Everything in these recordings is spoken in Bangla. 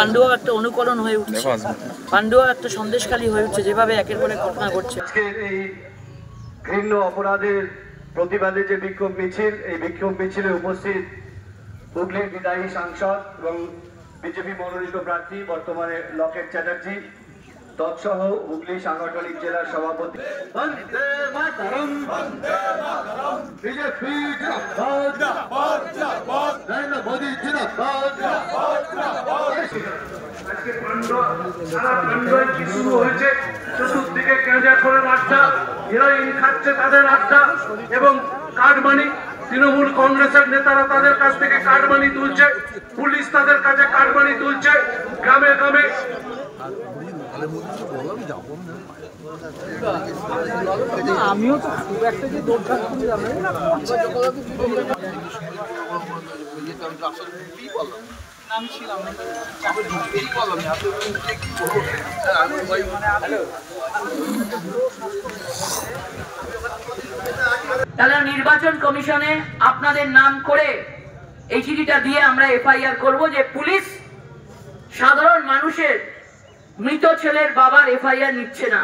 পান্ডুয়া একটা অনুকরণ হয়ে উঠছে, পান্ডুয়া একটা সন্দেশখালী হয়ে উঠছে, যেভাবে একের পর এক ঘটনা ঘটছে। আজকের এই ঘৃণ্য অপরাধের প্রতিবাদে যে বিক্ষোভ মিছিল, এই বিক্ষোভ মিছিলে উপস্থিত হুগলির বিদায়ী সাংসদ এবং বিজেপি মনোনীত প্রার্থী বর্তমানে লকেট চ্যাটার্জি, তৎসহ হুগলি সাংগঠনিক জেলার সভাপতি। বন্দে মাতরম, বন্দে মাতরম, বিজেপি জিন্দাবাদ, জিন্দাবাদ, জিন্দাবাদ, নরেন্দ্র মোদি জিন্দাবাদ, জিন্দাবাদ, জিন্দাবাদ। আজকে পান্ডুয়ায় কি শুরু হয়েছে? চতুর্দিকে গাঁজাখোরের আড্ডা, হিরোইন খাচ্ছে তাদের আড্ডা এবং কাটমানি। তৃণমূল কংগ্রেসের নেতারা তাদের কাছ থেকে কাটমানি তুলছে, পুলিশ তাদের কাছে কাটমানি তুলছে, গ্রামে গ্রামে। আমিও তো খুব একটা যে দৌড়ঝাঁপ করি আমি ছিলাম তাহলে নির্বাচন কমিশনে আপনাদের নাম করে এই চিঠিটা দিয়ে আমরা এফআইআর করব যে পুলিশ সাধারণ মানুষের মৃত ছেলের বাবার এফআইআর নিচ্ছে না।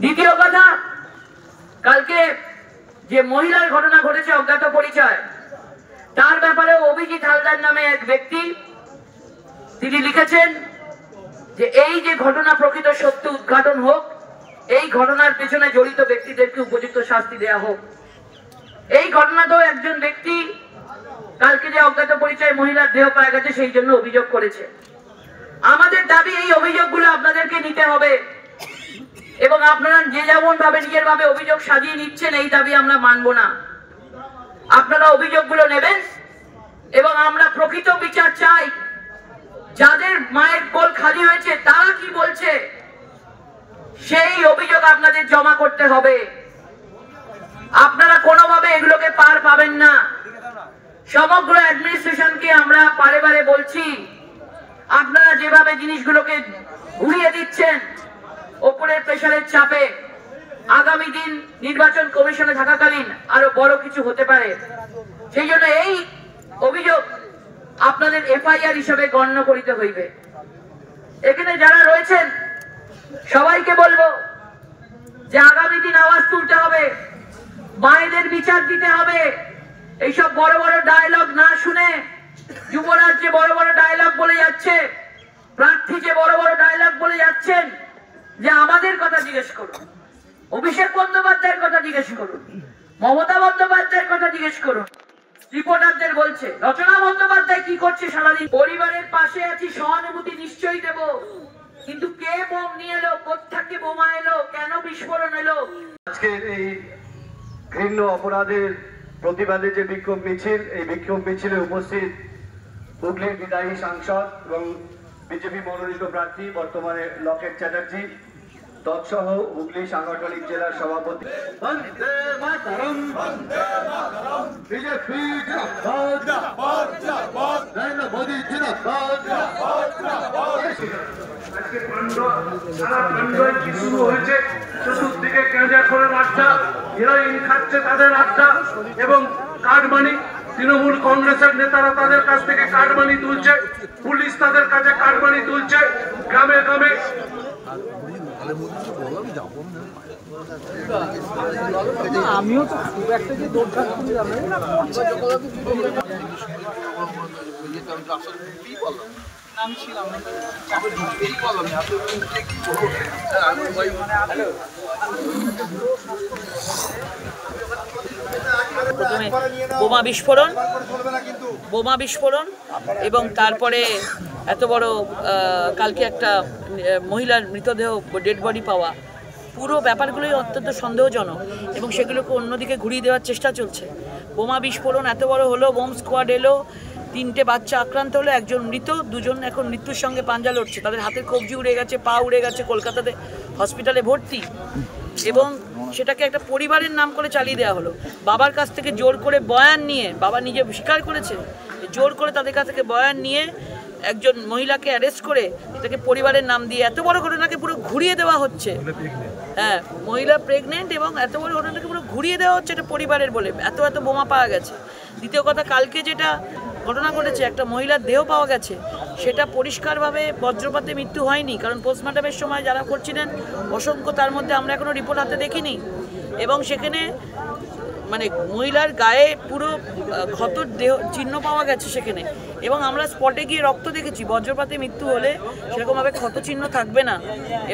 দ্বিতীয় কথা, কালকে যে মহিলার ঘটনা ঘটেছে অজ্ঞাত পরিচয়, তার ব্যাপারে অভিজিৎ হালদার নামে এক ব্যক্তি তিনি লিখেছেন যে এই যে ঘটনা প্রকৃত সত্য উদ্ঘাটন হোক, এই ঘটনার পেছনে জড়িত ব্যক্তিদেরকে উপযুক্ত শাস্তি দেয়া হোক। এই ঘটনাতেও একজন ব্যক্তি কালকে যে অজ্ঞাত পরিচয় মহিলার দেহ পাওয়া গেছে সেই জন্য অভিযোগ করেছে। আমাদের দাবি এই অভিযোগগুলো আপনাদেরকে নিতে হবে এবং আপনারা যে যেমন ভাবে নিজের ভাবে অভিযোগ সাজিয়ে নিচ্ছেন এই দাবি আমরা মানব না। আপনারা অভিযোগগুলো নেবেন এবং আমরা প্রকৃত বিচার চাই। যাদের মায়ের কোল খালি হয়েছে তারা কি বলছে সেই অভিযোগ আপনাদের জমা করতে হবে। আপনারা কোনোভাবে এগুলোকে পার পাবেন না। সমগ্র অ্যাডমিনিস্ট্রেশনকে আমরা বারে বারে বলছি, আপনারা যেভাবে জিনিসগুলোকে ঘুরিয়ে দিচ্ছেন ওপরের প্রেসারের চাপে, আগামী দিন নির্বাচন কমিশনে থাকাকালীন আরো বড় কিছু হতে পারে। সেই জন্য এই অভিযোগ আপনাদের এফআইআর হিসেবে গণ্য করিতে হইবে। এখানে যারা রয়েছেন সবাইকে বলবো যে আগামী দিন আওয়াজ তুলতে হবে, মায়েদের বিচার দিতে হবে। এইসব বড় বড় ডায়লগ না শুনে যুবরাজ যে বড় বড় ডায়লগ বলে যাচ্ছে, প্রার্থী যে বড় বড় ডায়লগ বলে যাচ্ছেন, যে আমাদের কথা জিজ্ঞেস করুন, অভিষেক বন্দ্যোপাধ্যায়ের কথা জিজ্ঞেস করুন, মমতা বন্দ্যোপাধ্যায়ের কথা জিজ্ঞেস করুন। রিপোর্টারদের বলছে রচনা বন্দ্যোপাধ্যায় কি করছে সারাদিন। পরিবারের পাশে আছি, সহানুভূতি নিশ্চয়ই দেব, কিন্তু কে বোম নিয়ে এলো, কোত্থেকে বোমা এলো, কেন বিস্ফোরণ এলো? আজকের এই ঘৃণ্য অপরাধের প্রতিবাদে যে বিক্ষোভ মিছিল, এই বিক্ষোভ মিছিলে উপস্থিত হুগলির বিদায়ী সাংসদ এবং বিজেপি মনোনীত প্রার্থী বর্তমানে লকেট চ্যাটার্জি, তৎসহ হুগলি সাংগঠনিক জেলার সভাপতি। বন্দে মাতরম, বন্দে মাতরম, বিজেপি জিন্দাবাদ, জিন্দাবাদ, জিন্দাবাদ, নরেন্দ্র মোদি জিন্দাবাদ, জিন্দাবাদ, জিন্দাবাদ। আজকে পান্ডুয়ায় কি শুরু হয়েছে? চতুর্দিকে গাঁজাখোরের আড্ডা, হিরোইন খাচ্ছে তাদের আড্ডা এবং কাটমানি। তৃণমূল কংগ্রেসের নেতারা তাদের কাছ থেকে কাটমানি তুলছে, পুলিশ তাদের কাছে কাটমানি তুলছে, গ্রামে গ্রামে। আমিও তো খুব একটা যে দৌড়ঝাঁপ করি আমি ছিলাম প্রথমে বোমা বিস্ফোরণ এবং তারপরে এত বড় কালকে একটা মহিলার মৃতদেহ ডেড বডি পাওয়া, পুরো ব্যাপারগুলোই অত্যন্ত সন্দেহজনক এবং সেগুলোকে অন্যদিকে ঘুরিয়ে দেওয়ার চেষ্টা চলছে। বোমা বিস্ফোরণ এত বড় হলো, বোম স্কোয়াড এলো, 3টে বাচ্চা আক্রান্ত হলো, একজন মৃত, 2জন এখন মৃত্যুর সঙ্গে পাঞ্জা লড়ছে, তাদের হাতের কবজি উড়ে গেছে, পা উড়ে গেছে, কলকাতাতে হসপিটালে ভর্তি। এবং সেটাকে একটা পরিবারের নাম করে চালিয়ে দেওয়া হলো। বাবার কাছ থেকে জোর করে বয়ান নিয়ে, বাবা নিজে স্বীকার করেছে, জোর করে তাদের কাছ থেকে বয়ান নিয়ে একজন মহিলাকে অ্যারেস্ট করে তাকে পরিবারের নাম দিয়ে এত বড় ঘটনাকে পুরো ঘুরিয়ে দেওয়া হচ্ছে। হ্যাঁ, মহিলা প্রেগনেন্ট এবং এত বড় ঘটনাকে পুরো ঘুরিয়ে দেওয়া হচ্ছে এটা পরিবারের বলে। এত বোমা পাওয়া গেছে। দ্বিতীয় কথা, কালকে যেটা ঘটনা ঘটেছে, একটা মহিলার দেহ পাওয়া গেছে, সেটা পরিষ্কারভাবে বজ্রপাতে মৃত্যু হয়নি, কারণ পোস্টমর্টমের সময় যারা করছিলেন অসংখ্য, তার মধ্যে আমরা এখনও রিপোর্ট হাতে দেখিনি। এবং সেখানে মানে মহিলার গায়ে পুরো ক্ষতর দেহ চিহ্ন পাওয়া গেছে সেখানে, এবং আমরা স্পটে গিয়ে রক্ত দেখেছি। বজ্রপাতে মৃত্যু হলে সেরকমভাবে ক্ষত চিহ্ন থাকবে না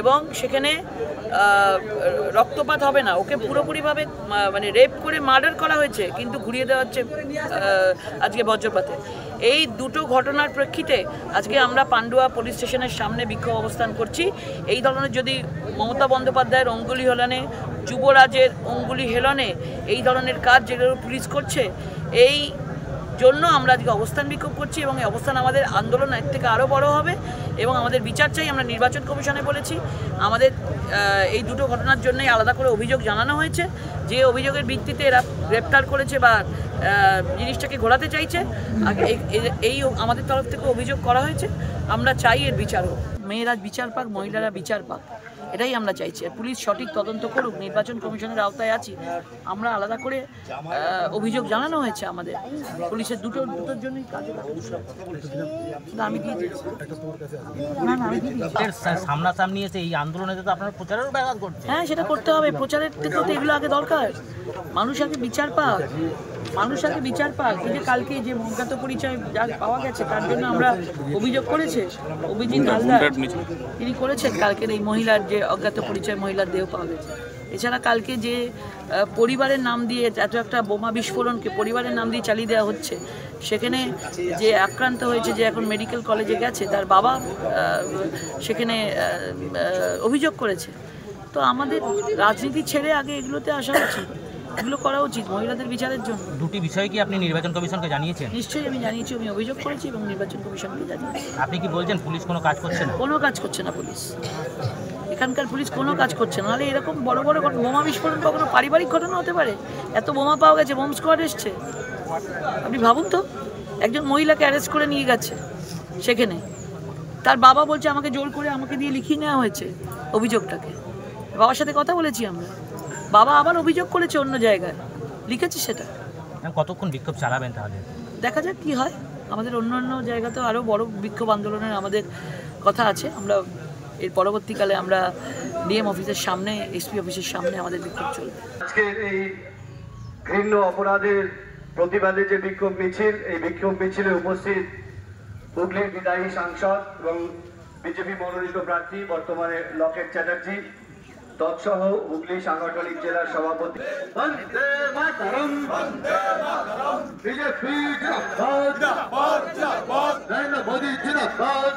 এবং সেখানে রক্তপাত হবে না। ওকে পুরোপুরিভাবে মানে রেপ করে মার্ডার করা হয়েছে, কিন্তু ঘুরিয়ে দেওয়া হচ্ছে আজকে বজ্রপাতে। এই দুটো ঘটনার প্রেক্ষিতে আজকে আমরা পান্ডুয়া পুলিশ স্টেশনের সামনে বিক্ষোভ অবস্থান করছি। এই ধরনের যদি মমতা বন্দ্যোপাধ্যায়ের অঙ্গুলি হেলনে, যুবরাজের অঙ্গুলি হেলনে এই ধরনের কাজ যেগুলো পুলিশ করছে, এই জন্য আমরা আজকে অবস্থান বিক্ষোভ করছি এবং এই অবস্থান আমাদের আন্দোলন এর থেকে আরও বড় হবে এবং আমাদের বিচার চাই। আমরা নির্বাচন কমিশনে বলেছি, আমাদের এই দুটো ঘটনার জন্যই আলাদা করে অভিযোগ জানানো হয়েছে। যে অভিযোগের ভিত্তিতে এরা গ্রেপ্তার করেছে বা জিনিসটাকে ঘোরাতে চাইছে, এই আমাদের তরফ থেকে অভিযোগ করা হয়েছে। আমরা চাই এর বিচার হোক, মেয়েরা বিচার পাক, মহিলারা বিচার পাক, এটাই আমরা চাইছি। আর পুলিশ সঠিক তদন্ত করুক, নির্বাচন কমিশনের আওতায় আছি আমরা, আলাদা করে অভিযোগ জানানো হয়েছে আমাদের পুলিশের দুটোর জন্যই কাজ। আমি সামনাসামনি এসে এই আন্দোলনে তো আপনার প্রচারেরও ব্যাঘাত ঘটছে। হ্যাঁ, সেটা করতে হবে। প্রচারের থেকে তো এগুলো আগে দরকার। মানুষ আগে বিচার পাক, মানুষ আগে বিচার পাক। এই যে কালকে যে অজ্ঞাত পরিচয় যা পাওয়া গেছে তার জন্য আমরা অভিযোগ করেছে অভিজিৎ হালদার, তিনি করেছেন কালকের এই মহিলার যে অজ্ঞাত পরিচয় মহিলার দেহ পাওয়া গেছে। এছাড়া কালকে যে পরিবারের নাম দিয়ে এত একটা বোমা বিস্ফোরণকে পরিবারের নাম দিয়ে চালিয়ে দেওয়া হচ্ছে, সেখানে যে আক্রান্ত হয়েছে, যে এখন মেডিকেল কলেজে গেছে, তার বাবা সেখানে অভিযোগ করেছে। তো আমাদের রাজনীতি ছেড়ে আগে এগুলোতে আসা উচিত, এগুলো করা উচিত মহিলাদের বিচারের জন্য। দুটি বিষয় কি আপনি নির্বাচন কমিশনকে জানিয়েছেন? নিশ্চয়ই আমি জানিয়েছি, আমি অভিযোগ করেছি এবং নির্বাচন কমিশনকে জানিয়েছি। আপনি কি বলছেন পুলিশ কোনো কাজ করছে না? কোনো কাজ করছে না পুলিশ, এখানকার পুলিশ কোনো কাজ করছে না। নাহলে এরকম বড় বড় বোমা বিস্ফোরণ কখনো পারিবারিক ঘটনা হতে পারে? এত বোমা পাওয়া গেছে, বোম স্কোয়াড এসছে। আপনি ভাবুন তো, একজন মহিলাকে অ্যারেস্ট করে নিয়ে গেছে, সেখানে তার বাবা বলছে আমাকে জোর করে আমাকে দিয়ে লিখিয়ে নেওয়া হয়েছে অভিযোগটাকে। বাবার সাথে কথা বলেছি আমরা, বাবা আবার অভিযোগ করেছে অন্য জায়গায়, লিখেছে সেটা। কতক্ষণ বিক্ষোভ চালাবেন তাহলে? দেখা যাক কি হয়। আমাদের অন্য অন্য জায়গাতেও আরও বড় বিক্ষোভ আন্দোলনের আমাদের কথা আছে। আমরা এর পরবর্তীকালে আমরা ডিএম অফিসের সামনে, এসপি অফিসের সামনে আমাদের বিক্ষোভ চলবে। আজকের এই ঘৃণ্য অপরাধের প্রতিবাদে যে বিক্ষোভ মিছিল, এই বিক্ষোভ মিছিলে উপস্থিত হুগলির বিদায়ী সাংসদ এবং বিজেপি মনোনীত প্রার্থী বর্তমানে লকেট চ্যাটার্জি, তৎসহ হুগলি সাংগঠনিক জেলার সভাপতি। বন্দে মাতরম, বিজেপি জিন্দাবাদ, নরেন্দ্র মোদী জিন্দাবাদ।